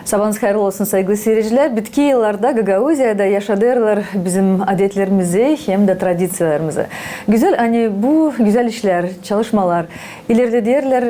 Sabahınız hayırlı olsun saygılı seyirciler. Bitki yıllarda Gagavuzya'da yaşadılar bizim adetlerimizi hem de tradisiyalarımızı. Güzel, hani bu güzel işler, çalışmalar ileride diğerler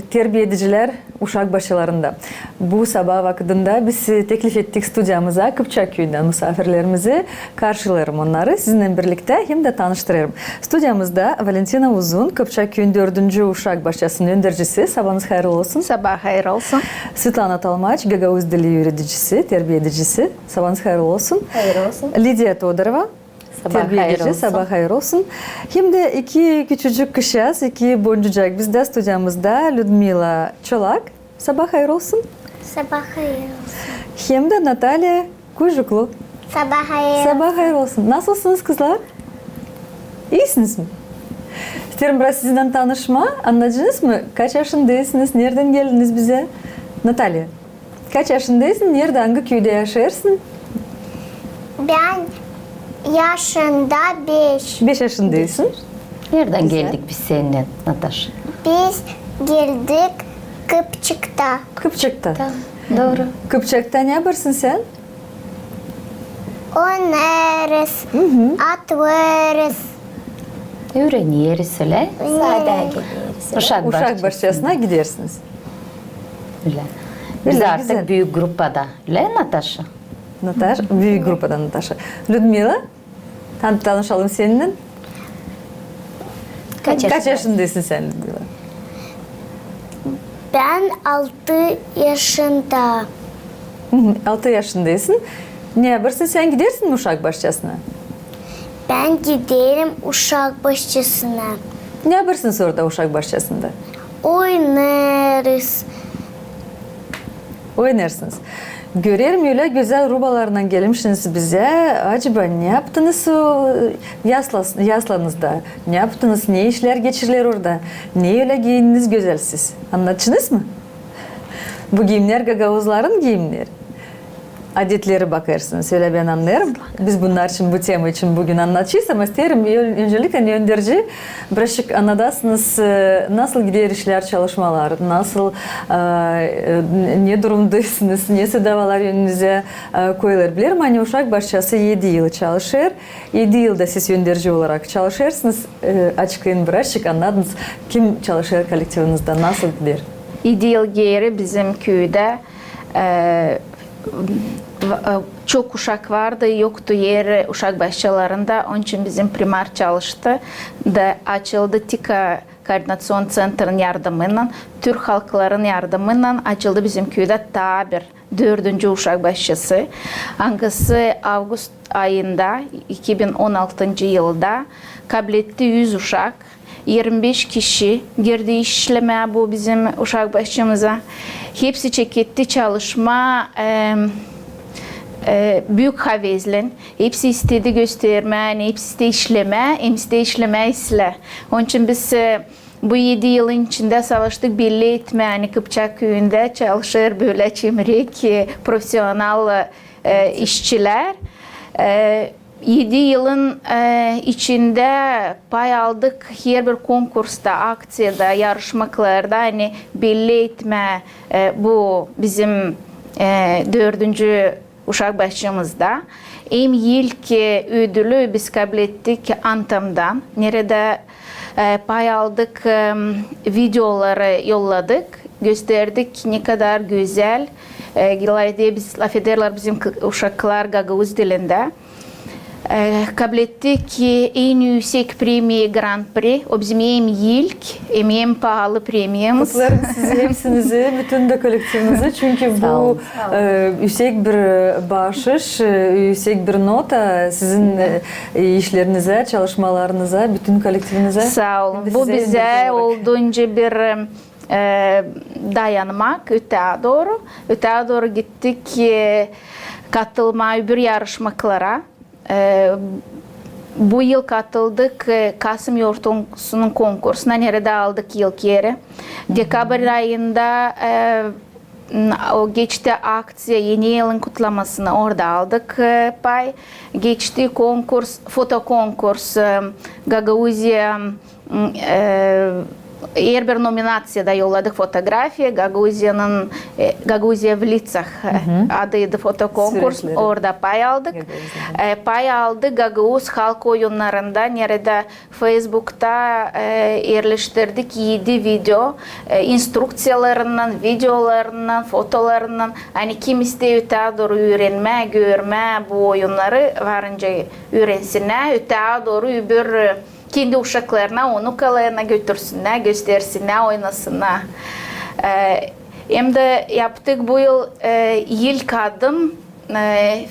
terbiye ediciler uşak başlarında. Bu sabah vakitinde biz teklif ettik stüdyamıza Kıpçak köyünden misafirlerimizi karşılarım onları sizinle birlikte hem de tanıştırırım. Stüdyamızda Valentina Uzun, Kıpçak köyün 4. uşak başçasının öndürücüsü. Sabahınız hayırlı olsun. Sabah hayırlı olsun. Svetlana Talmaç, Gagavuz dili yöneticisi, terbiye edicisi. Sabahınız hayırlı olsun. Hayırlı olsun. Lidia Todorova, terbiye edici. Sabah hayırlı olsun. Hem de iki küçücük kışyaz, iki boncucak bizde stüdyamızda Ludmila Çolak. Sabah hayırlı olsun. Sabah hayırlı olsun. Hem de Natalya Kujuklu. Sabah hayırlı. Sabah hayırlı olsun. Nasılsınız kızlar? İyisiniz mi? İsterim biraz sizden tanışma. Anladınız mı? Kaç yaşındaysınız? Nereden geldiniz bize? Natalya, kaç yaşındaysın? Nerede, hangi köyde yaşarsın? Ben yaşında 5. 5 yaşındaysın. Nereden Güzel. geldik biz seninle Natasha? Biz geldik Kıpçık'ta. Kıpçak'ta. Doğru. Kıpçak'ta ne yaparsın sen? Oynarız, atlarız. Öğreniyoruz öyle. Sade Uşak Uşak başçasına gidersiniz. Öyle. Biz Öyle, artık güzel. büyük grupada. Öyle Natasha? Natasha, büyük grupadan Natasha. Ludmila, tanışalım seninle. Kaç yaşındaysın sen Ludmila? Ben 6 yaşında. 6 yaşındaysın. Ne yaparsın? Sen gidersin mi uşak başçasına? Ben giderim uşak başçasına. Ne yaparsınız orada uşak başçasında? Oynarız. Oynarsınız. Görerim öyle güzel rubalarından gelmişsiniz bize. Acaba ne yaptınız o yaslanızda? Ne yaptınız? Ne işler geçirdiler orada? Ne öyle giyindiniz güzelsiz? Anlatınız mı? Bu giyimler Gagavuzların giyimleri. Adetleri bakarsınız. Öyle ben anlarım. Biz bunlar için, bu tema için bugün anlatacağız ama isterim öncelikle önderici birazcık anlatasınız nasıl gidiyor işler, çalışmalar, nasıl ne durumdasınız, ne sınavlar önünüze koyulur. Bilirim hani uşak başçası 7 yıl çalışır. 7 yılda siz önderici olarak çalışırsınız. Açıklayın birazcık anladınız. Kim çalışır kolektivinizde, nasıl gidiyor? 7 yıl geri bizim köyde çok uşak vardı, yoktu yeri uşak başçalarında. Onun için bizim primar çalıştı da açıldı TİKA Koordinasyon Center'ın yardımıyla, Türk halkların yardımıyla açıldı bizim köyde tabir 4. uşak başçısı. Hangisi Ağustos ayında 2016 yılda kabul etti 100 uşak. 25 kişi girdi işleme bu bizim uşak başçımıza. Hepsi çeketti çalışma büyük havezlen. Hepsi istedi gösterme, hepsi istedi işleme, hepsi de işleme isle. Onun için biz bu 7 yılın içinde savaştık belli etme. Yani Kıpçak köyünde çalışır böyle çimrik, profesyonel işçiler. 7 yılın içinde pay aldık her bir konkursta, aktsiyada, yarışmalarda hani belli etme bu bizim 4. uşak başçımızda. En ilk ödülü biz kabul ettik Antam'dan. Nerede pay aldık, videoları yolladık, gösterdik ne kadar güzel. Biz laf ederler bizim uşaklar Gagavuz dilinde. Kabul ettik ki en yüksek premiye Grand Prix, o bizim en ilk, en pahalı premiyemiz. Kutlarım sizi, hepsinizi, bütün de kolektifinizi. Çünkü bu yüksek bir bahşiş, yüksek bir nota sizin işlerinize, çalışmalarınıza, bütün kolektifinize. Sağ olun. Bu bize olduğunca bir dayanmak öteye doğru. Öteye doğru gittik katılma bir yarışmalara. Bu yıl katıldık Kasım Yortunsu'nun konkursuna. Nerede aldık ilk yeri. Dekabr ayında o geçti aksiya, yeni yılın kutlamasını orada aldık pay. Geçti konkurs, foto konkurs Gagavuzya Her bir nominasyada yolladık fotoğrafya. Gaguzya в лицах adıydı fotokonkurs. Süreçleri. Orada pay aldık. Pay aldı Gagavuz halk oyunlarında. Nerede Facebook'ta yerleştirdik 7 video. İnstruksiyalarından, videolarından, fotolarından. Hani kim istiyor öteye doğru öğrenme, görme bu oyunları varınca öğrensinler. Öteye doğru bir kendi uşaklarına, onu kalarına götürsünler, göstersinler, oynasınlar. Hem de yaptık bu yıl ilk adım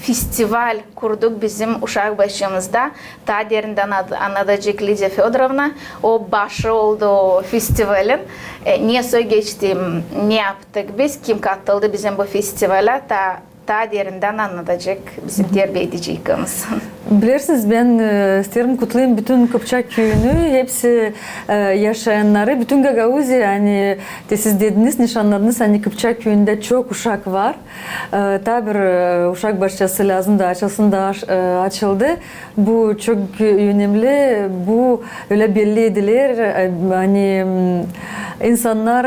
festival kurduk bizim Uşakbaşı'mızda. Ta derinden anlatacak Lidya Fedorovna. O başı oldu o festivalin. Niye geçtim, ne yaptık biz, kim katıldı bizim bu festivale, ta derinden anlatacak bizim terbiye edeceğimiz. Bilirsiniz ben isterim kutlayayım bütün Kıpçak köyünü, hepsi yaşayanları, bütün Gagavuzya yani siz dediniz, nişanladınız hani Kıpçak köyünde çok uşak var. Tabi uşak bahçesi lazım da açılsın da açıldı. Bu çok önemli, bu öyle belli edilir. Hani insanlar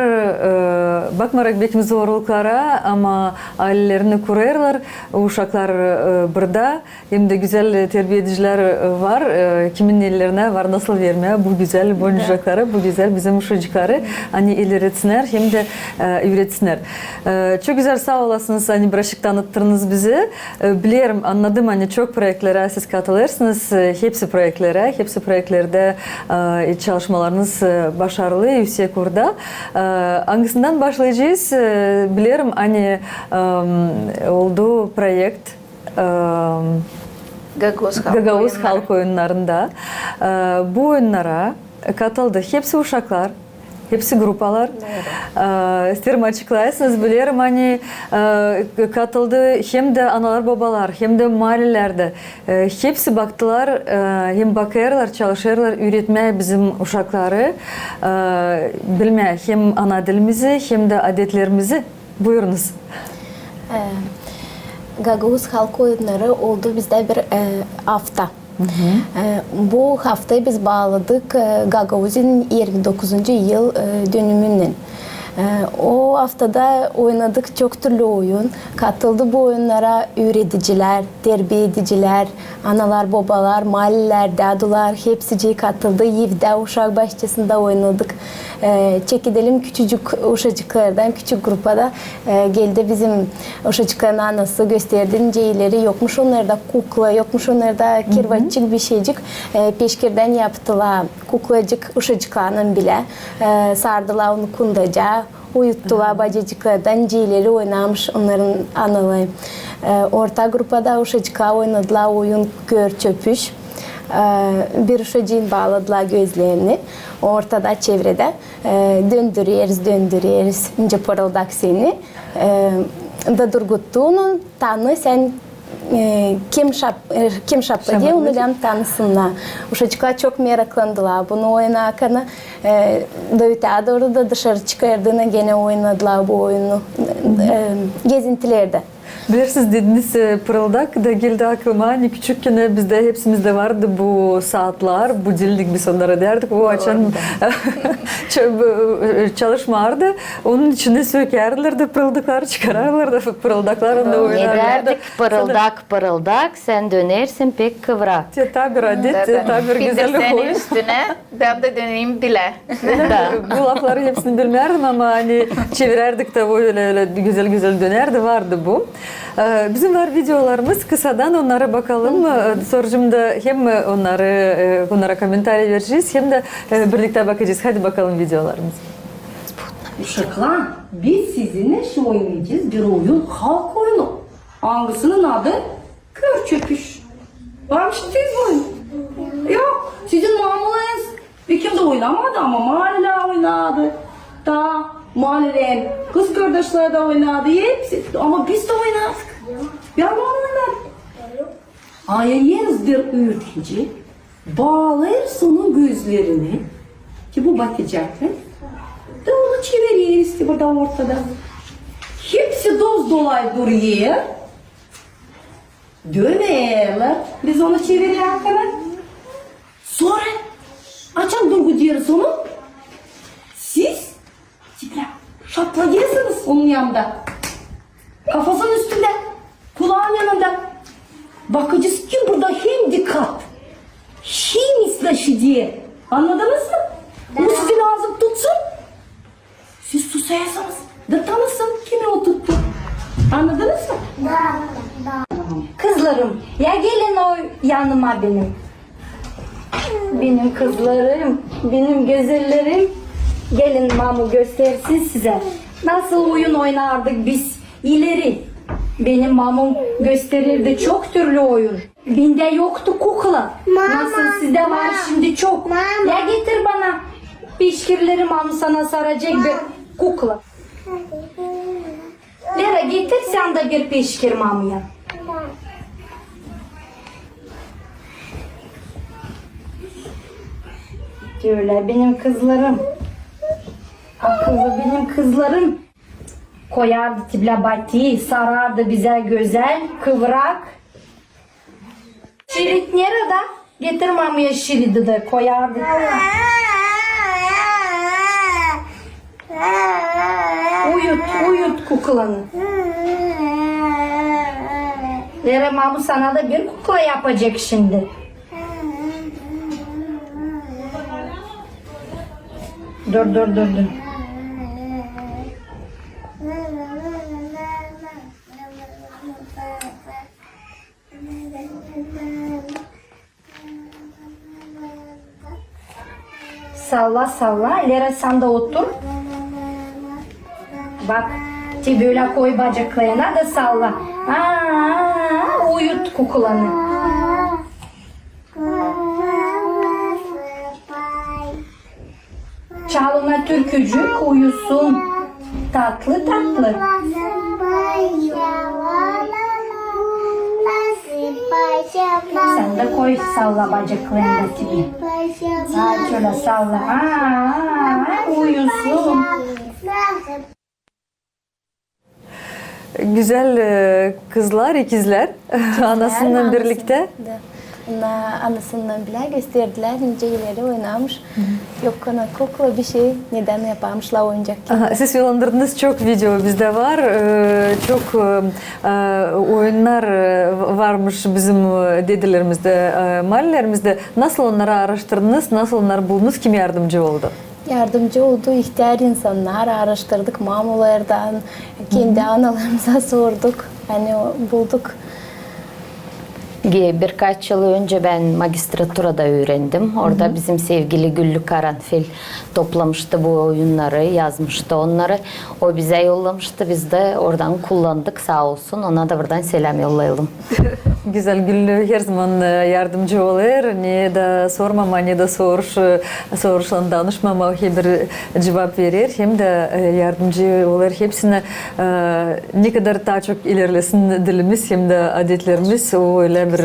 bakmarak belki zorluklara ama ailelerini kurarlar, uşaklar burada hem de güzel terbiye ediciler var. Kimin ellerine var nasıl vermeye bu güzel boncukları, bu güzel bizim uşacıkları hani ileretsinler hem de üretsinler. Çok güzel sağ olasınız hani birazcık tanıttınız bizi. Biliyorum anladım hani çok projelere siz katılırsınız. Hepsi projelerde çalışmalarınız başarılı yüksek orada. Hangisinden başlayacağız? Biliyorum hani olduğu projekt Gagavuz halk oyunlarında. Bu oyunlara katıldı hepsi uşaklar, hepsi grupalar. İsterim açıklayasınız. Biliyorum hani katıldı hem de analar babalar hem de mahallelerde. Hepsi baktılar hem bakarlar, çalışırlar üretmeye bizim uşakları. Bilmeye hem ana dilimizi hem de adetlerimizi. Buyurunuz. Gagavuz halk oyunları oldu bizde bir hafta. Bu haftayı biz bağladık Gagavuz'un 29. yıl dönümünün. O haftada oynadık çok türlü oyun. Katıldı bu oyunlara öğreticiler, terbiye ediciler, analar, babalar, mahalleler, dadılar hepsi katıldı. Yiv'de, Uşak Bahçesi'nde oynadık. Çekidelim küçücük uşacıklardan, küçük grupada geldi bizim uşacıkların anası gösterdi. Nceyileri yokmuş onlarda kukla, yokmuş onlarda kirvatçık bir şeycik. Peşkirden yaptılar kuklacık uşacıklarının bile. Sardılar onu kundaca. Uyuttular bacacıklardan ciğerleri oynamış onların anaları. Orta grupada uşacıklar oynadılar oyun kör çöpüş. Bir uşacığın bağladılar gözlerini. Ortada çevrede döndürüyoruz. İnce pırıldak seni. Da durguttuğunun tanı sen kim şapla diye onu dem tanısınlar. Uşacıklar çok meraklandılar bunu oynarken. Öteye doğru da dışarı çıkardığına gene oynadılar bu oyunu gezintilerde. Bilirsiniz dediniz pırıldak da geldi aklıma. Hani küçükken bizde hepsimizde vardı bu saatler, bu dildik biz onlara derdik. O açan çalışmardı. Onun içine sökerlerdi, pırıldakları çıkarırlardı, pırıldaklarında oynarlardı. Derdik pırıldak, sen dönersin pek kıvrak. Tabir adet, tabir güzel Senin oyun. üstüne ben de döneyim bile. Bu lafları hepsini bilmerdim ama hani çevirerdik de öyle güzel dönerdi vardı bu. Bizim var videolarımız kısadan onlara bakalım. Sorucumda hem onlara komentar vereceğiz hem de birlikte bakacağız. Hadi bakalım videolarımız. Uşaklar, biz sizinle şu oynayacağız bir oyun, halk oyunu. Hangisinin adı? Kör çöpüş. Var mı şimdi oyun? Yok, sizin mamalınız bir kim de oynamadı ama mahalle oynadı. Da mahallelerin kız kardeşleri de oynadı hepsi. Ama biz de oynadık. Ya oynadık. Ayağınız bir öğretici bağlayır onun gözlerini ki bu bakacaklar. Da onu çeviriyoruz işte burada ortada. Hepsi doz dolay duruyor. Dönerler. Biz onu çeviriyoruz. Sonra açan durgu diyoruz onu. Siz tiple şapla giresiniz onun yanında. Kafasının üstünde, kulağın yanında. Bakıcısı kim burada hem dikkat, hem islaşı diye. Anladınız mı? O sizin ağzını tutsun. Siz susayasanız da tanısın kimi o tuttu. Anladınız mı? Kızlarım, ya gelin o yanıma benim. Benim kızlarım, benim güzellerim. Gelin mamu göstersin size. Nasıl oyun oynardık biz ileri. Benim mamum gösterirdi çok türlü oyun. Binde yoktu kukla. Nasıl sizde var şimdi çok. Ya getir bana. Pişkirleri mamu sana saracak bir kukla. Lera getir sen de bir pişkir mamuya. Şöyle benim kızlarım. Akıllı benim kızlarım. Koyardı tible bati, sarardı bize güzel, kıvrak. Şirit nerede? Getir mamuya şiridi de koyardı. Uyut kuklanı. Lera mamu sana da bir kukla yapacak şimdi. Dur. Salla. Lera sen de otur. Bak. Böyle koy bacaklarına da salla. Uyut kuklanı. Çal ona türkücük uyusun. Tatlı. Sen de koy salla bacaklarını tibi. Şöyle salla. Uyusun. Güzel kızlar, ikizler. Anasından birlikte. Anasından bile gösterdiler. Nice ileri oynamış. Yok kana kukla bir şey neden yaparmışlar oyuncak. Siz yollandırdığınız çok video bizde var. Çok oyunlar varmış bizim dedelerimizde, mahallelerimizde. Nasıl onları araştırdınız? Nasıl onları buldunuz? Kim yardımcı oldu? Yardımcı oldu ihtiyar insanlar araştırdık mamulardan, kendi analarımıza sorduk. Hani bulduk. Birkaç yıl önce ben magistraturada öğrendim. Orada bizim sevgili Güllü Karanfil toplamıştı bu oyunları, yazmıştı onları. O bize yollamıştı. Biz de oradan kullandık sağ olsun. Ona da buradan selam yollayalım. Güzel, Güllü her zaman yardımcı olur. Ne de sormama, ne de soruşan danışmama bir cevap verir. Hem de yardımcı olur. Hepsine ne kadar daha çok ilerlesin dilimiz hem de adetlerimiz o öyle bir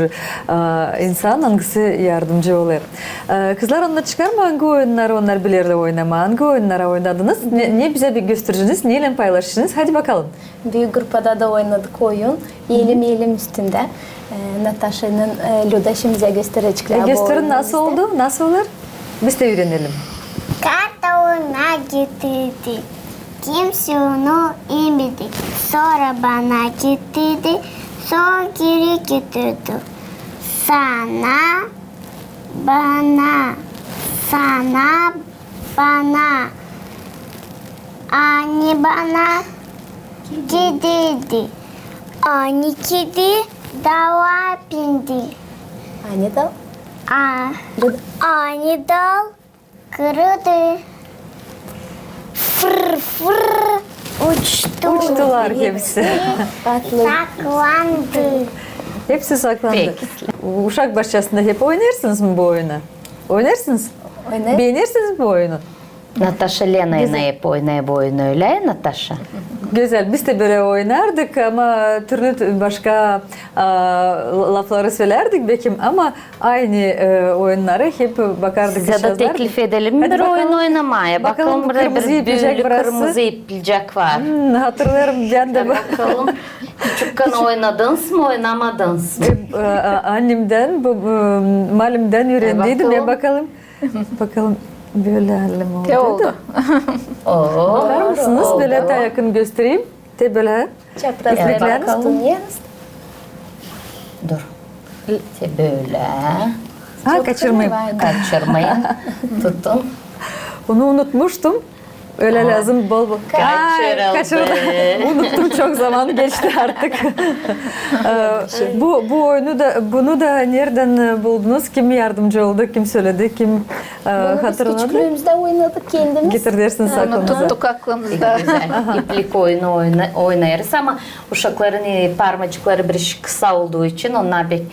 insan hangisi yardımcı olur. Kızlar onlar çıkar mı? Hangi oyunları onlar bilirler oynama? Hangi oyunlara oynadınız? Ne bize bir gösteriniz? Neyle paylaştınız? Hadi bakalım. Büyük grupada da oynadık oyun. Yelim üstünde. Natasha'nın Ludaş'ımıza gösterecekler. Gösterin nasıl oldu? Nasıl olur? Biz de öğrenelim. Karta ona getirdi. Kimse onu yemedi. Sonra bana getirdi. Sonra geri getirdi. Sana, bana. Anne bana getirdi. Anne kedi dava bindi. Anne dal. Anne dal kırıldı. Fır Uçtular hepsi. Saklandı. Hepsi saklandı. Peki. Uşak bahçesinde hep oynarsınız mı bu oyunu? Oynarsınız. Oynar. Beğenirsiniz bu oyunu. Natasha Lena'yla hep oynaya bu oyunu öyle ya Natasha? Güzel. Biz de böyle oynardık ama türlü başka lafları söylerdik belki ama aynı oyunları hep bakardık. Size de teklif edelim mi bir oyun oynamaya? Bakalım burada kırmızı bir iplicek büyülü burası. kırmızı iplicek var. Hatırlarım ben de. Bakalım. Küçükken oynadınız mı oynamadınız mı? Annemden, malimden öğrendiydim ya bakalım. bakalım. Bakalım. Böyle halim oldu. Te oldu. Oo, Bakar mısınız? oldu. Böyle daha yakın göstereyim. De böyle. Çapraz İplikler bakalım. Dur. İşte böyle. Ha, kaçırmayayım. Kaçırmayın. Tutun. Onu unutmuştum. Öyle lazım bol bol. Kaçırıldı. Ay, kaçırdım. Unuttum, çok zaman geçti artık. Bu oyunu da, bunu da nereden buldunuz? Kim yardımcı oldu? Kim söyledi? Kim Biz hatırladı? küçüklüğümüzde oynadık kendimiz. Getir dersiniz Onu aklınıza. tuttuk aklımızda. Güzel. İplik oyunu oynarız ama uşakların parmacıkları bir kısa olduğu için onlar pek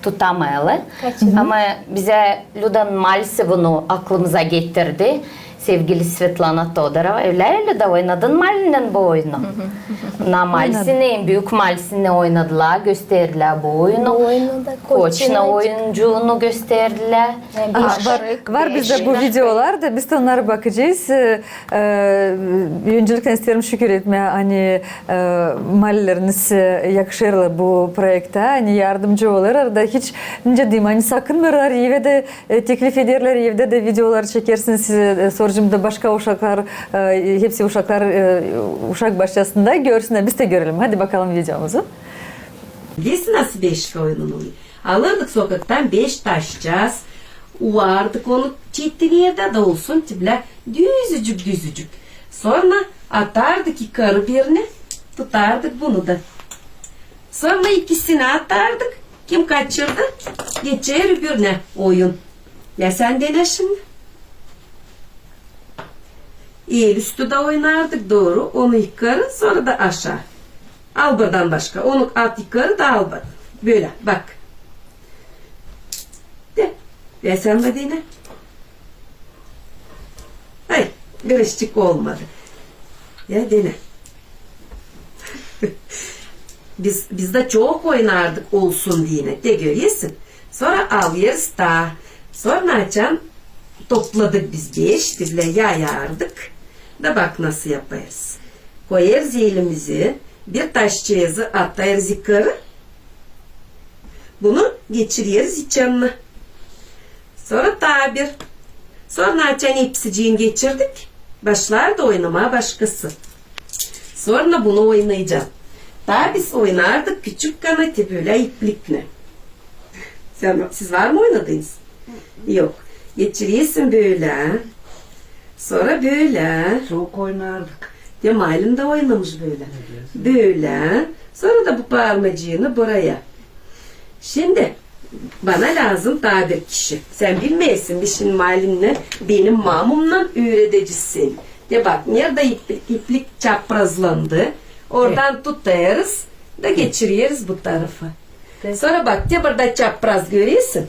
tutamayalı. Ama bize Ludan Malsi bunu aklımıza getirdi. Sevgili Svetlana Todorova. Öyle de oynadın Malin'in bu oyunu. Malsi'nin en büyük Malsi'ni oynadılar, gösterdiler bu oyunu. Bu oyunu da Koçna oyunculuğunu gösterdiler. Var bizde bu videolar da biz de onlara bakacağız. Öncelikle isterim şükür etmeye hani malleriniz yakışırlar bu projekte. Hani yardımcı olurlar da hiç ne diyeyim hani sakınmıyorlar evde de teklif ederler evde de videolar çekersiniz sorucumda başka uşaklar hepsi uşaklar uşak başçasında görsünler biz de görelim. Hadi bakalım videomuzu. Biz nasıl beşik oyununu oynuyor? Alırdık sokaktan 5 taşacağız. Uvardık onu çiğittiğin yerde de olsun. Böyle düzücük. Sonra atardık yukarı birini. Tutardık bunu da. Sonra ikisini atardık. Kim kaçırdı? Geçer öbürüne oyun. Ya sen dene şimdi. El üstü de oynardık doğru. Onu yukarı sonra da aşağı. Al buradan başka. Onu at yukarı da al bak. Böyle bak. De. Ve sen de dene. Hayır. Birleşik olmadı. Ya dene. Biz de çok oynardık olsun diye. De görüyorsun. Sonra alıyoruz da. Sonra açan topladık biz 5. Bizle yayardık. Da bak nasıl yaparız. Koyarız elimizi. Bir taşçıyızı atarız yukarı. Bunu geçiriyoruz içine. Sonra tabir. Sonra açan ipsiciğini geçirdik. Başlar da oynamaya başkası. Sonra bunu oynayacağım. Daha biz oynardık küçük kanati böyle iplikle. Siz var mı oynadınız? Yok. Geçiriyorsun böyle. Sonra böyle. Çok oynardık. Ya Maylin de oynamış böyle. Böyle. Sonra da bu parmacığını buraya. Şimdi bana lazım daha bir kişi. Sen bilmeyesin biz şimdi Maylin'le benim mamumla öğreticisin. Ya bak nerede iplik çaprazlandı. Oradan tutarız da geçiriyoruz bu tarafa. Sonra bak ya burada çapraz görüyorsun.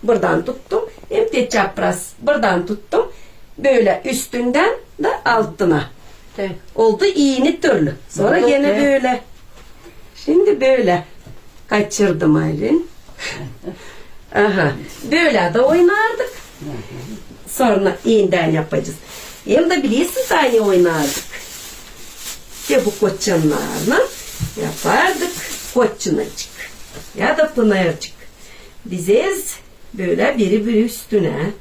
Buradan tuttum. Hem de çapraz. Buradan tuttum. Böyle üstünden de altına. Evet. Oldu iğne türlü. Sonra Evet, gene evet. böyle. Şimdi böyle. Kaçırdım Aylin. Aha. Böyle de oynardık. Sonra iğneden yapacağız. Hem de biliyorsunuz aynı oynardık. Ya bu koçanlarla yapardık. Koçunacık. Ya da pınarcık. Dizeriz böyle biri üstüne.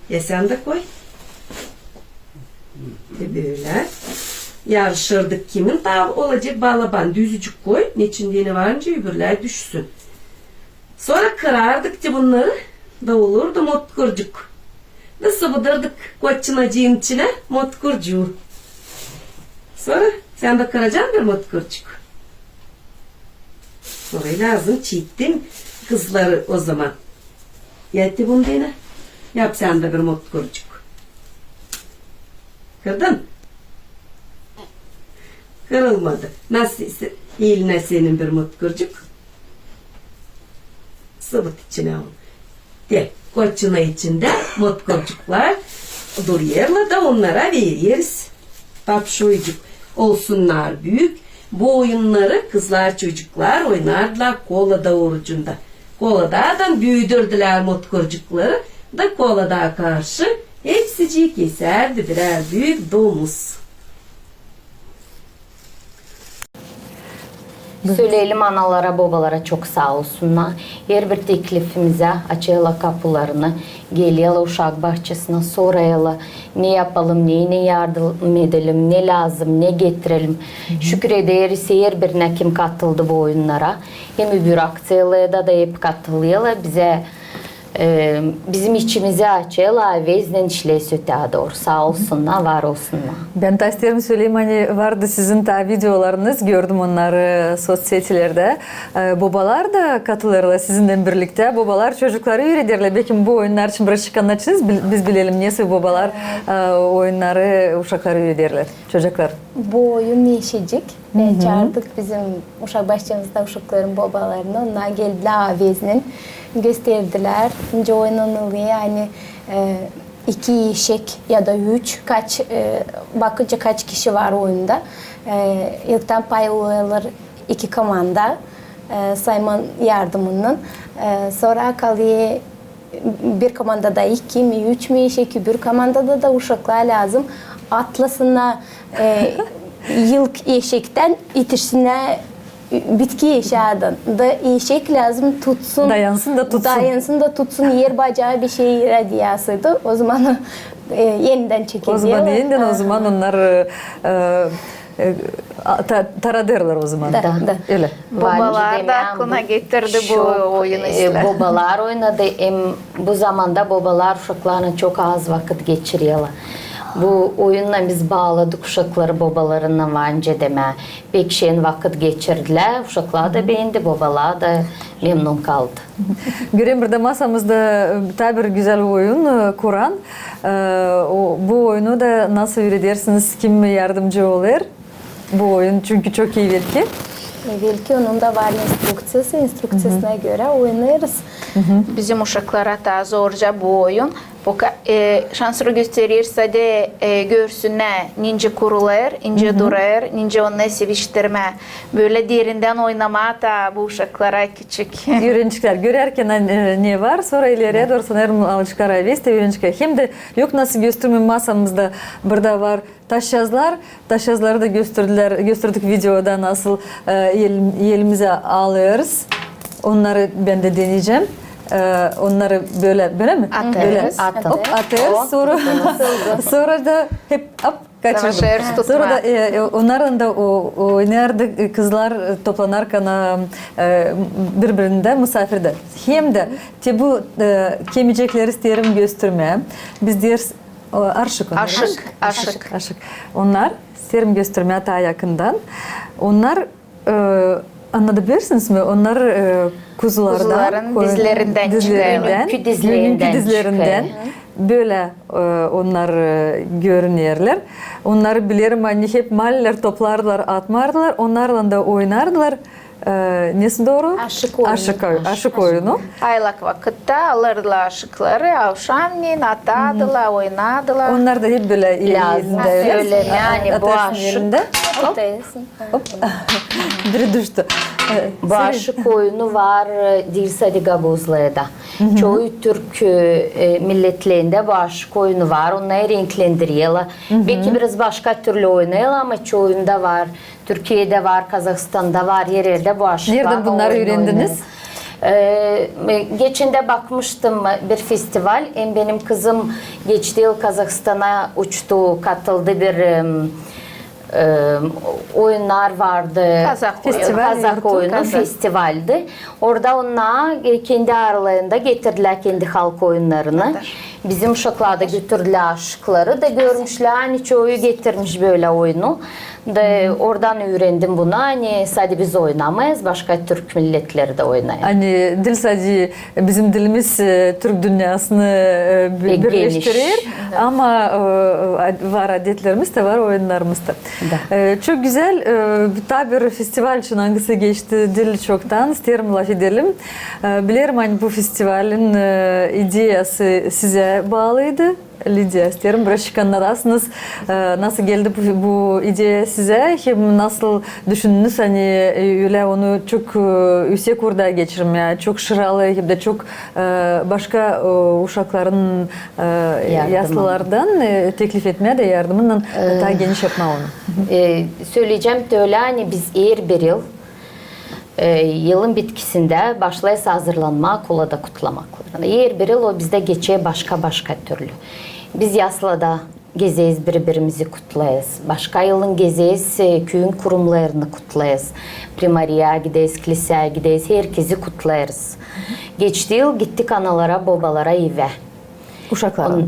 Ya sen de koy. Böyle. Yarışırdık kimin daha olacak balaban düzücük koy. Niçin diyene varınca öbürler düşsün. Sonra kırardıkça bunları da olurdu motkurcuk. Nasıl bıdırdık koçunacığın içine motkurcuğu. Sonra sen de kıracaksın bir motkurcuk. Sonra lazım çiğittim kızları o zaman. Yetti bunu dene. Yap sen de bir motkurcuk. Kırdın? Kırılmadı. Nasıl eline senin bir mutkurcuk? Sıvıt içine al. De, koçuna içinde mutkurcuklar duruyorlar da onlara veririz. Papşoycuk olsunlar büyük. Bu oyunları kızlar çocuklar oynardılar kolada orucunda. Koladadan büyüdürdüler mutkurcukları da kolada karşı hepsici keserdi birer büyük domuz. Söyleyelim analara, babalara çok sağ olsunlar. Her bir teklifimize açıyorlar kapılarını. Geliyorlar uşak bahçesine, soruyorlar. Ne yapalım, neyine yardım edelim, ne lazım, ne getirelim. Şükür ederiz her birine kim katıldı bu oyunlara. Hem öbür aksiyalarda da hep katılıyorlar. Bize bizim içimize açıyorlar. Vezden işleysi daha doğru. Sağ olsunlar, var olsunlar. Ben de isterim söyleyeyim, hani vardı sizin de videolarınız, gördüm onları sosyetelerde. Babalar da katılırlar sizinle birlikte. Babalar çocukları öğretirler. Belki bu oyunlar için biraz çıkanlarsınız. Biz bilelim nasıl babalar oyunları uşakları öğretirler, çocuklar. Bu oyun neşecik. Çağırdık bizim uşak bahçemizde uşakların babalarını. Onlar geldiler avezinin. Gösterdiler. Önce oynanılıyor. Yani 2 eşek ya da 3 bakınca kaç kişi var oyunda. İlkten pay alıyorlar 2 komanda sayma yardımının. Sonra kalıyor bir komandada 2 mi 3 mi eşek, bir komandada da uşaklar lazım. Atlasına yılk eşekten itişsine bitki eşyadan da eşek lazım tutsun. Dayansın da tutsun. Dayansın da tutsun. Yer bacağı bir şey radiyasıydı. O zaman yeniden çekildi. O zaman yeniden o zaman onlar taradırlar o zaman. Da. Öyle. Babalar da aklına getirdi bu oyunu işte. Babalar oynadı. Bu zamanda babalar uşaklarına çok az vakit geçiriyorlar. Bu oyunla biz bağladık uşakları babalarına bence deme. Pek şeyin vakit geçirdiler. Uşaklar da beğendi, babalar da memnun kaldı. Göreyim burada masamızda tabi bir güzel oyun Kur'an. Bu oyunu da nasıl öğretirsiniz? Kim yardımcı olur? Bu oyun çünkü çok iyi belki. Belki onun da var instruksiyası. İnstruksiyasına göre oynarız. Bizim uşaklara da zorca bu oyun. Şansını gösterirse de görsünler nince kurulur, nince durur, nince onunla seviştirme. Böyle derinden oynama da bu uşaklara küçük. Öğrenciler görerken ne var, sonra ileriye doğru sanırım alışkara veste öğrenciler. Hem de yok nasıl gösterme masamızda burada var taş yazılar. Taş yazıları da gösterdik videoda nasıl elimize alıyoruz. Onları ben de deneyeceğim. Onları böyle mi? Atarız. Atıyoruz. Sonra da hep kaçırdım. Savaşıyoruz, Sonra da onların da oynardı kızlar toplanırken birbirinde misafirde. Hem de bu kemicekleri isterim göstermeye. Biz deriz aşık. Onlar isterim göstermeye daha yakından. Onlar anlayabilirsiniz mi? Onlar kuzuların dizlerinden dizlerinden böyle onlar görünürler. Onları bilirim hani hep mahaller toplardılar, atmardılar. Onlarla da oynardılar. Nesi doğru? Aşık oyunu. Aylak vakitte alırlar aşıkları, avşamleyin, atadılar, oynadılar. Onlar da hep böyle elinde öyle. Yani bu aşık. Biri düştü. Bu aşık oyunu var Dilsadi Gagozla'da. Çoğu Türk milletlerinde bu aşık oyunu var. Onları renklendiriyorlar. Belki biraz başka türlü oynuyorlar ama çoğunda var. Türkiye'de var, Kazakistan'da var, her yerde bu aşıklar. Nereden bunları öğrendiniz? Geçinde bakmıştım bir festival. Benim kızım geçtiği yıl Kazakistan'a uçtu, katıldı bir oyunlar vardı. Kazak oyunu festivaldi. Orada onlar kendi aralarında getirdiler kendi halk oyunlarını. Bizim uşaklar da götürdüler aşıkları da görmüşler. Hani çoğu getirmiş böyle oyunu. Oradan öğrendim bunu. Hani sadece biz oynamayız. Başka Türk milletleri de oynayır. Hani dil sadece bizim dilimiz Türk dünyasını birleştirir. Ama var adetlerimiz de var, oyunlarımız da. Çok güzel. Tabii festival için hangisi geçti dil çoktan. İsterim laf edelim. Bilirim hani bu festivalin ideyası size bağlıydı. Lidya, isterim biraz anlatasınız. Nasıl geldi bu ideya size? Hem nasıl düşündünüz hani öyle onu çok yüksek orada geçirmeye, çok şıralı hem de çok başka uşakların yaşlılardan teklif etmeye de yardımından daha geniş yapma onu. Söyleyeceğim de öyle hani biz bir yıl yılın bitkisinde başlayız hazırlanma, kulada kutlamaklarına. Yer bir yıl o bizde geçe başka türlü. Biz Yasla'da gezeyiz, birbirimizi kutlayız. Başka yılın gezeyiz, köyün kurumlarını kutlayız. Primariya gideyiz, kiliseye gideyiz, herkesi kutlayırız. Geçtiği yıl gittik analara, babalara eve.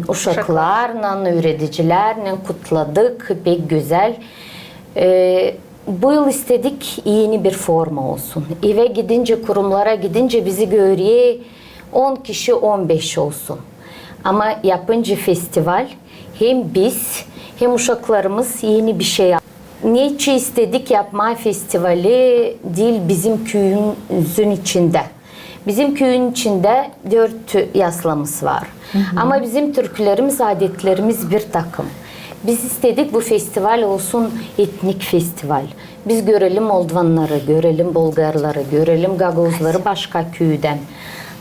Uşaklarla, öğreticilerle kutladık, pek güzel. Bu yıl istedik yeni bir forma olsun. Eve gidince, kurumlara gidince bizi görüyor 10 kişi, 15 olsun. Ama yapınca festival hem biz hem uşaklarımız yeni bir şey yaptık. Niçin istedik yapma festivali değil bizim köyümüzün içinde. Bizim köyün içinde 4 yaslamız var. Ama bizim türkülerimiz, adetlerimiz bir takım. Biz istedik bu festival olsun etnik festival. Biz görelim Moldvanları, görelim Bulgarları, görelim Gagozları başka köyden.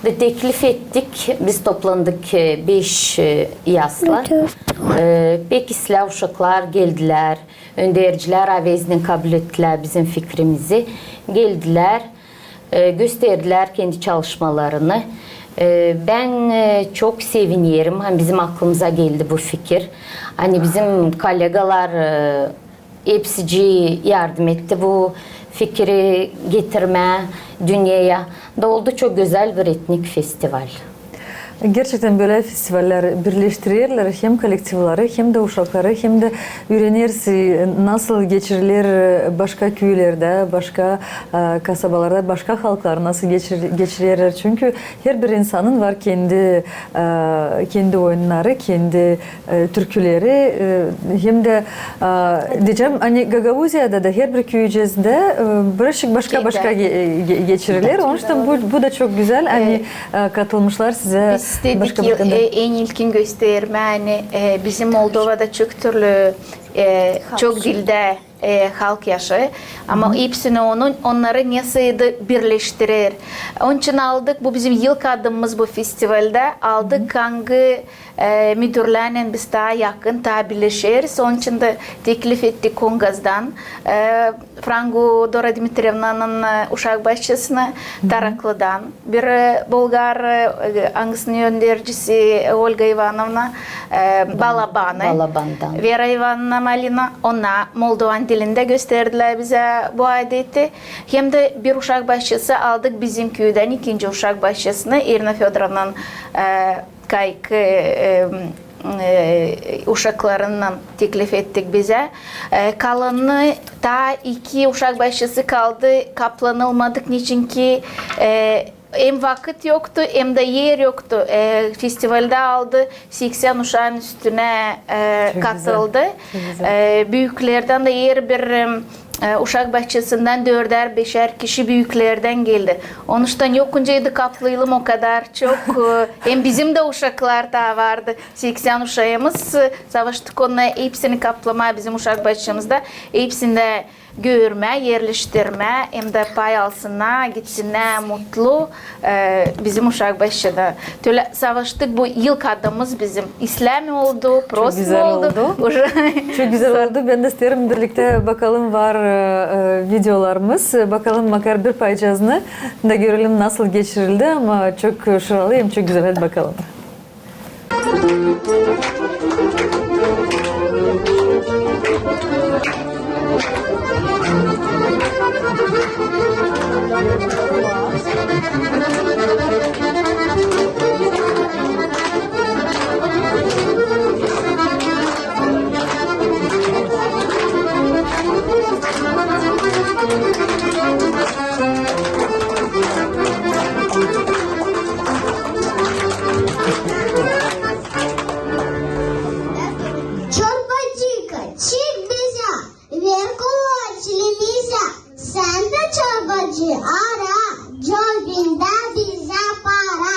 Ve teklif ettik. Biz toplandık 5 yasla. Pek isla uşaklar geldiler. Önderciler avezini kabul ettiler bizim fikrimizi. Geldiler, gösterdiler kendi çalışmalarını. Ben çok seviniyorum. Hani bizim aklımıza geldi bu fikir. Hani bizim kolegalar hepsi yardım etti bu fikri getirme dünyaya. Da oldu çok güzel bir etnik festival. Gerçekten böyle festivaller birleştirirler hem kolektifleri hem de uşakları hem de öğrenirsin nasıl geçirilir başka köylerde, başka kasabalarda, başka halklar nasıl geçirirler. Çünkü her bir insanın var kendi oyunları, kendi türküleri hem de diyeceğim hani Gagavuzya'da da her bir köyceğizde başka geçirilir. Onun için bu da çok güzel. Hani katılmışlar size. İstedik en ilkin gösterme hani bizim Moldova'da çok türlü çok dilde halk yaşıyor ama hepsini onları nasıl birleştirir. Onun için aldık bu bizim yılk adımımız bu festivalde aldık hangi müdürlerle biz daha yakın daha birleşiriz. Onun için de teklif ettik Kongaz'dan Frango Dora Dimitrievna'nın uşak başçısını Taraklı'dan bir Bulgar hangisinin öndericisi Olga Ivanovna Balaban'dan Vera Ivanovna Malina ona Moldovan dilinde gösterdiler bize bu adeti. Hem de bir uşak başçısı aldık bizim köyden ikinci uşak başçısını Irina Fyodorovna'nın kayık uşaklarından teklif ettik bize. Kalanı daha 2 uşak başçısı kaldı. Kaplanılmadık niçin ki hem vakit yoktu hem de yer yoktu. Festivalde aldı 80 uşağın üstüne katıldı. Büyüklerden de yer bir uşak bahçesinden 4'er 5'er kişi büyüklerden geldi. Onun için yokuncaydı kaplayalım o kadar çok. Hem bizim de uşaklar da vardı. 80 uşağımız. Savaştık onunla hepsini kaplamaya bizim uşak bahçemizde. Hepsinde görme, yerleştirme hem de pay alsınlar, gitsinler mutlu bizim uşak başında. Öyle savaştık bu ilk adımız bizim. İslam oldu, Prost oldu. Çok güzel oldu. Ben de isterim birlikte bakalım var videolarımız. Bakalım makar bir paycazını da görelim nasıl geçirildi ama çok şuralıyım, çok güzel. Hadi bakalım. Çorbacıka çık bize, ver kulaçlımıza. Sen de çorbacı ara, cebinde bize para.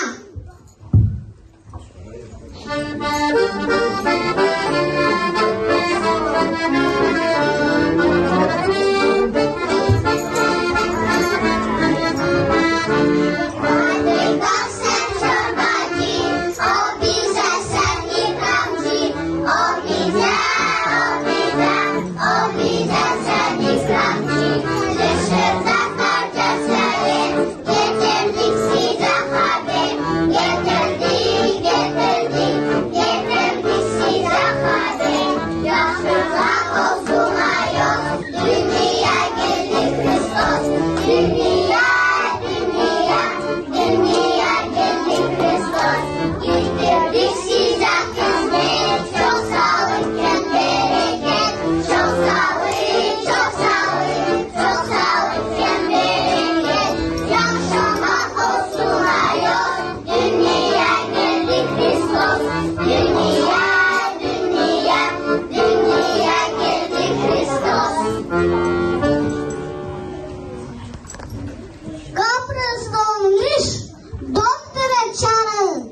Sen ikramcı, dışarıda kardeşler. hasta olmuş, doktora çağırın.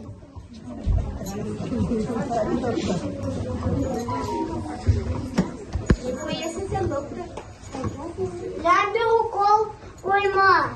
Nerede o kol koyma?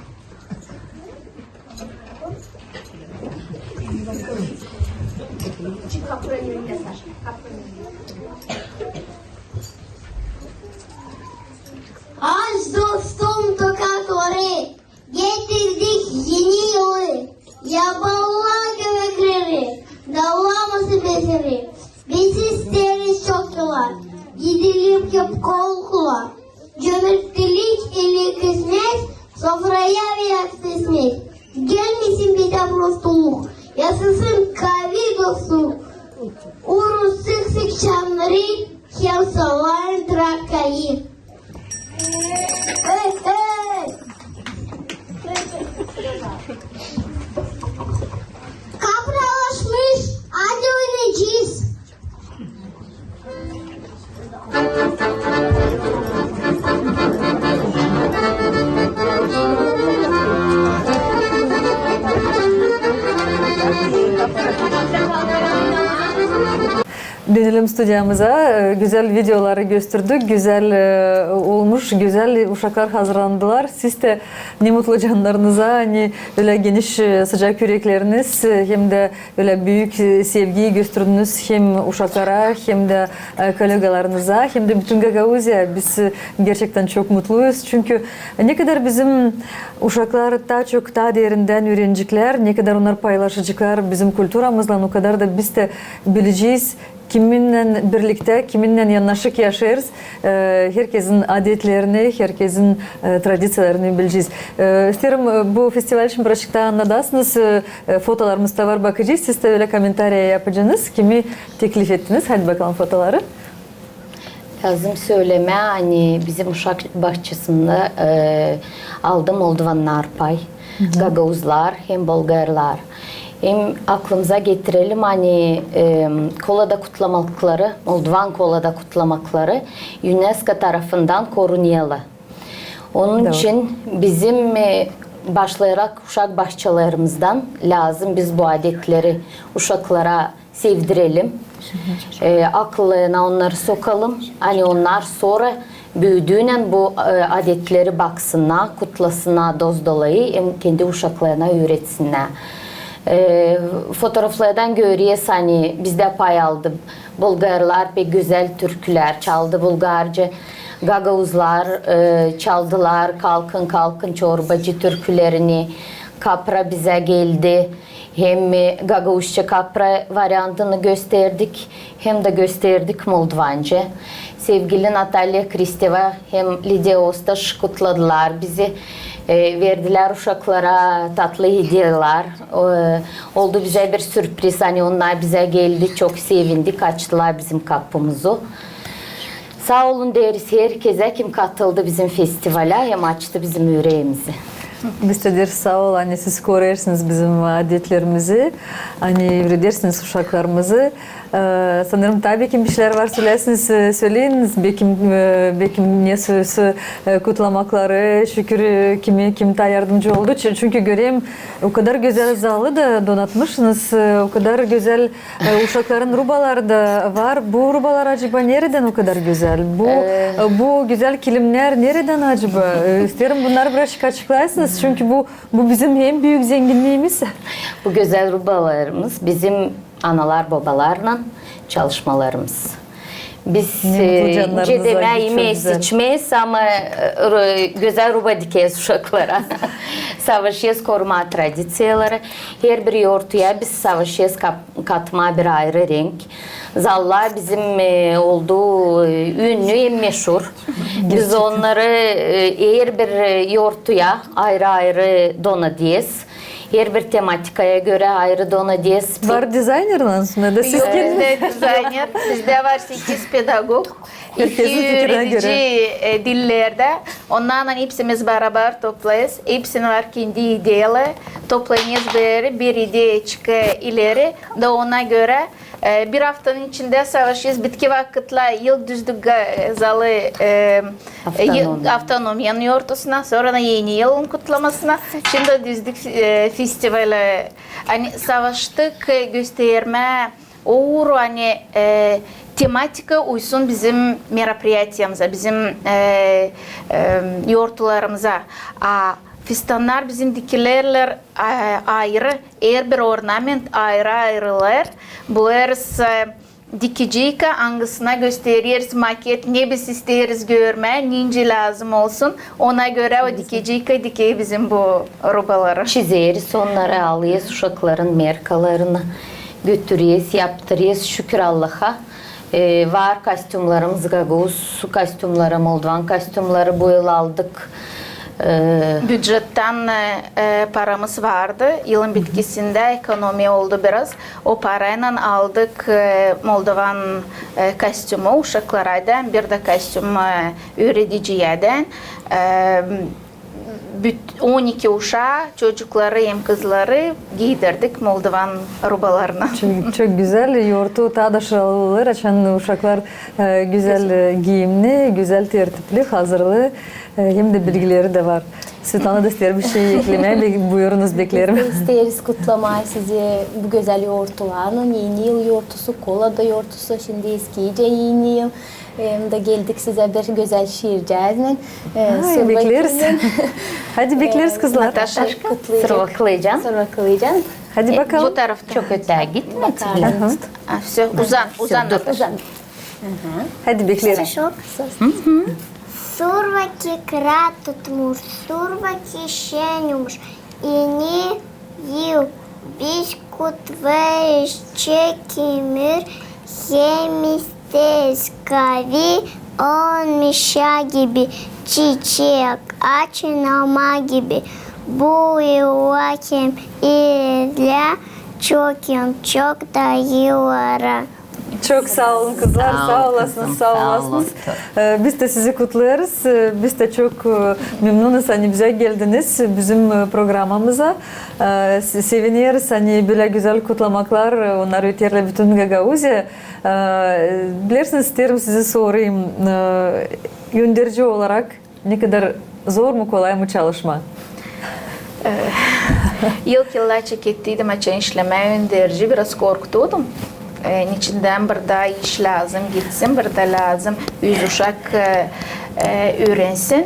Aç dostum tokatları, getirdik yeni yolu. Yaballar göbekleri, dallaması beseri. Biz isteriz çok yıllar, gidilip yap kolkular. Cömertlik eli kısmet, sofraya biraz kısmet. Gelmesin bir de prostuluk, yasasın kahve dostluk. Urus sık sık çamları, hem savar trakayı. Hey, hey! Kapralaşmış, hadi oynayacağız. Dönelim stüdyamıza. Güzel videoları gösterdik. Güzel olmuş. Güzel uşaklar hazırlandılar. Siz de ne mutlu canlarınıza, hani öyle geniş sıcak yürekleriniz hem de öyle büyük sevgiyi gösterdiniz hem uşaklara hem de kolegalarınıza hem de bütün Gagauzya. Biz gerçekten çok mutluyuz. Çünkü ne kadar bizim uşaklar daha çok daha derinden öğrenecekler, ne kadar onlar paylaşacaklar bizim kültürümüzle, o kadar da biz de bileceğiz. Kiminle birlikte, kiminle yanaşık yaşarız, herkesin adetlerini, herkesin tradisyonlarını bileceğiz. İsterim bu festival için birazcık daha anlatasınız. Fotolarımız da var, bakacağız. Siz de öyle komentarya yapacaksınız. Kimi teklif ettiniz? Hadi bakalım fotoları. Lazım söyleme, hani bizim uşak bahçesinde aldım Moldovanlar pay, Gagauzlar hem Bulgarlar. Hem aklımıza getirelim hani kolada kutlamakları, Moldovan kolada kutlamakları UNESCO tarafından korunayalı. Onun için bizim başlayarak uşak bahçelerimizden lazım biz bu adetleri uşaklara sevdirelim. Aklına onları sokalım. Hani onlar sonra büyüdüğünden bu adetleri baksınlar, kutlasınlar doz dolayı hem kendi uşaklarına öğretsinler. Fotoğraflardan görüyoruz hani bizde pay aldı. Bulgarlar pek güzel türküler çaldı Bulgarca. Gagauzlar çaldılar kalkın kalkın çorbacı türkülerini. Kapra bize geldi. Hem Gagauzca kapra varyantını gösterdik hem de gösterdik Moldovanca. Sevgili Natalya Kristeva hem Lidya Ostaş kutladılar bizi. Verdiler uşaklara tatlı hediyeler. Oldu bize bir sürpriz. Hani onlar bize geldi. Çok sevindik. Açtılar bizim kapımızı. Sağ olun deriz herkese kim katıldı bizim festivale hem açtı bizim yüreğimizi. Biz de deriz sağ ol anne, siz koruyorsunuz bizim adetlerimizi, hani öğretirsiniz uşaklarımızı. Sanırım tabii ki bir şeyler var söylersiniz, söyleyiniz. Belki ne sözü kutlamakları, şükür kim de yardımcı oldu. Çünkü göreyim o kadar güzel zalı da donatmışsınız, o kadar güzel uşakların rubaları da var. Bu rubalar acaba nereden o kadar güzel? Bu güzel kilimler nereden acaba? İsterim bunları birazcık açıklarsınız. Çünkü bu bizim en büyük zenginliğimiz. Bu güzel rubalarımız bizim analar babalarla çalışmalarımız. Biz cedeme yemeyiz içmeyiz ama güzel ruba dikeyiz uşaklara. Savaşıyız koruma tradisiyaları. Her bir yoğurtuya biz savaşıyız katma bir ayrı renk. Zallar bizim olduğu ünlü meşhur. Biz onları her bir yoğurtuya ayrı ayrı donadıyız. Her bir tematikaya göre ayrı donadıyız. Var dizaynerler aslında da siz kendiniz. Bizde dizayner, bizde var 8 pedagog. Herkesin fikrine Öğretici dillerde. Onlarla hepsimiz beraber toplayız. Hepsinin var kendi ideyalı. Toplayınız bir ideya çıkıyor ileri. Da ona göre Bir haftanın içinde savaşıyoruz. Bitki vakitle yıl düzdük zalı автономиянın ortasına, sonra da yeni yılın kutlamasına. Şimdi düzdük festivali. Hani savaştık gösterme, uğur hani tematika uysun bizim merapриятиямıza, bizim yortularımıza. Fistanlar bizim dikilerler ayrı, her bir ornament ayrı ayrılar. Bunlar dikiciyle hangisine gösteririz, maket ne biz isteriz görme, nince lazım olsun. Ona göre o dikiciyle dikeyi bizim bu rubaları. Çizeriz, onları alıyız, uşakların markalarını götürüyoruz, yaptırıyoruz. Şükür Allah'a. Var kostümlerimiz, Gagavuz kostümleri, Moldovan kostümleri bu yıl aldık. Büdjetten paramız vardı. Yılın bitkisinde ekonomi oldu biraz. O parayla aldık Moldovan kostümü uşaklardan, bir de kostüm üreticiyeden. 12 uşağı, çocukları hem kızları giydirdik Moldovan rubalarına. Çok güzel. Yoğurtu tadaşırılır. Açan uşaklar güzel giyimli, güzel tertipli, hazırlı. Hem de bilgileri de var. Svetlana da ister bir şey eklemeye. Buyurunuz, beklerim. Biz de isteriz kutlamayı sizi bu güzel yoğurtlarının. Yeni yıl yoğurtusu, kolada yoğurtusu, şimdi eskice yeni yıl. Da geldik size bir güzel şiircezle. Bekleriz. Hadi bekleriz kızlar. Natasha, Sırvaklayacağım. Sırvaklayacağım. Hadi bakalım. Bu tarafta çok öteye gitme. Все, uzan. Hadi beklerim. Сурваки кратът муж, сурваки шенюмуш, и ни ил бискут веш чекимир, hemisteskavi on mişa gibi, çiçek açınama gibi, bu yılakem ile çok da yıllara. Çok sağ olun kızlar, sağ olasınız, sağ olasınız. Biz de sizi kutluyoruz. Biz de çok memnunuz, hani bize geldiniz bizim programımıza. Seviniyoruz, hani böyle güzel kutlamaklar, onlar öterli bütün Gagavuzya. Bilirsiniz, isterim size sorayım, gönderici olarak ne kadar zor mu, kolay mı çalışma? İlk yıllar çekettiydim açan işleme gönderici, biraz korktuydum. İçinden bir daha iş lazım gitsin, bir de lazım yüz uşak öğrensin.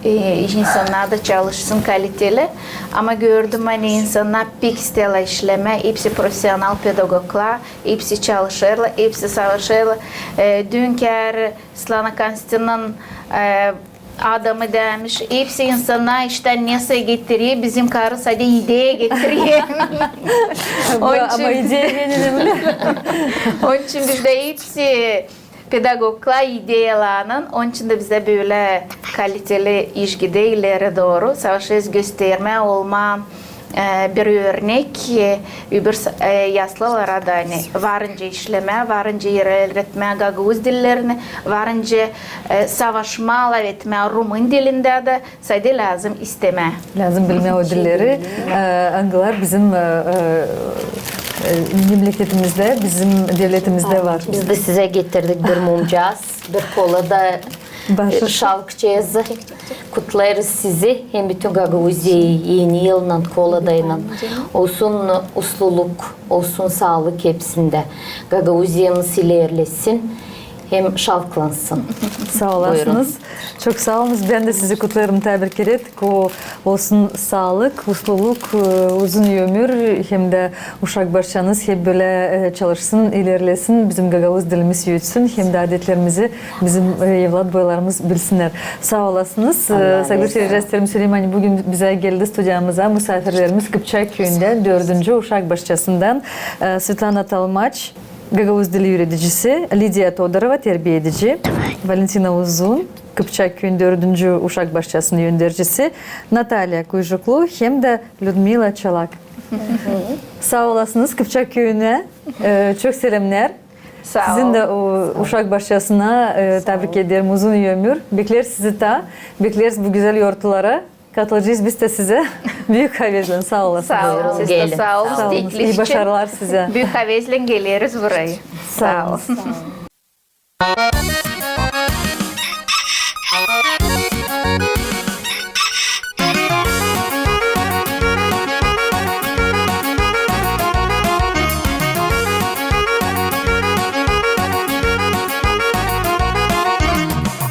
İnsanlar da çalışsın kaliteli. Ama gördüm hani insanlar pek istiyorlar işleme, hepsi profesyonel pedagoglar, hepsi çalışırlar, hepsi savaşırlar. Dünkü Svetlana Konstantin'in adamı demiş, hepsi insanlar işte neyse getiriyor, bizim karı sadece ideye getiriyor. Ama ideye benim. Onun için bizde hepsi pedagoglar ideyalarının, onun için de bize böyle kaliteli iş gidiyor ileri doğru. Savaşız gösterme olma bir örnek öbür yaşlılara da hani varınca işleme, varınca öğretme Gagavuz dillerini, varınca savaşmalar etme Rumun dilinde de sadece lazım isteme. Lazım bilme o dilleri. Angılar bizim memleketimizde, bizim devletimizde var. Biz de size getirdik bir mumcaz, bir kola da şalkçıyız. Kutlarız sizi. Hem bütün Gagavuzya'yı yeni yılla, koladayla. Olsun usluluk, olsun sağlık hepsinde. Gagavuzya'mız ilerlesin. Hem şalklansın. Sağ olasınız. Çok sağ olunuz. Ben de sizi kutlarım, tebrik ederim. Olsun sağlık, mutluluk, uzun ömür, hem de uşak başçanız hep böyle çalışsın, ilerlesin, bizim Gagavuz dilimiz yürütsün, hem de adetlerimizi bizim evlat boylarımız bilsinler. Sağ olasınız. Saygılı seyircilerim, Süleyman bugün bize geldi stüdyamıza. Misafirlerimiz Kıpçak köyünden 4. uşak başçasından Svetlana Talmaç, Gagavuz dili yöneticisi, Lidia Todorova terbiye edici, Valentina Uzun, Kıpçak köyün 4. uşak başçasının yöndericisi, Natalya Kuycuklu hem de Ludmila Çalak. Sağ olasınız Kıpçak köyüne. Çok selamlar. Sizin de o uşak başçasına tebrik ederim. Uzun ömür. Bekleriz sizi de. Bekleriz bu güzel yortulara. Katılacağız biz de size. Büyük havezle sağ olasınız. Sağ olun. Siz de Gelin. sağ olun. Sağ olun. Teklif İyi için. başarılar size. Büyük havezle geliriz buraya. Sağ olun.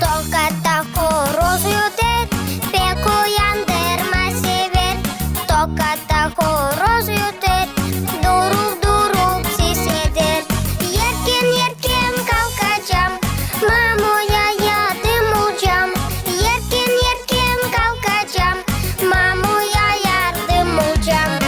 Tokata horoz yuter, peko yandırma sever. Tokata horoz yuter, durup durup ses eder. Yerken yerken kalkacağım, mamuya yardım olacağım. Yerken yerken kalkacağım, mamuya yardım olacağım.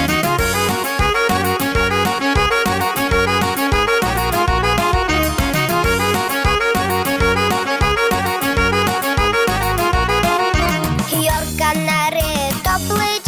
Yorganları toplayacağım.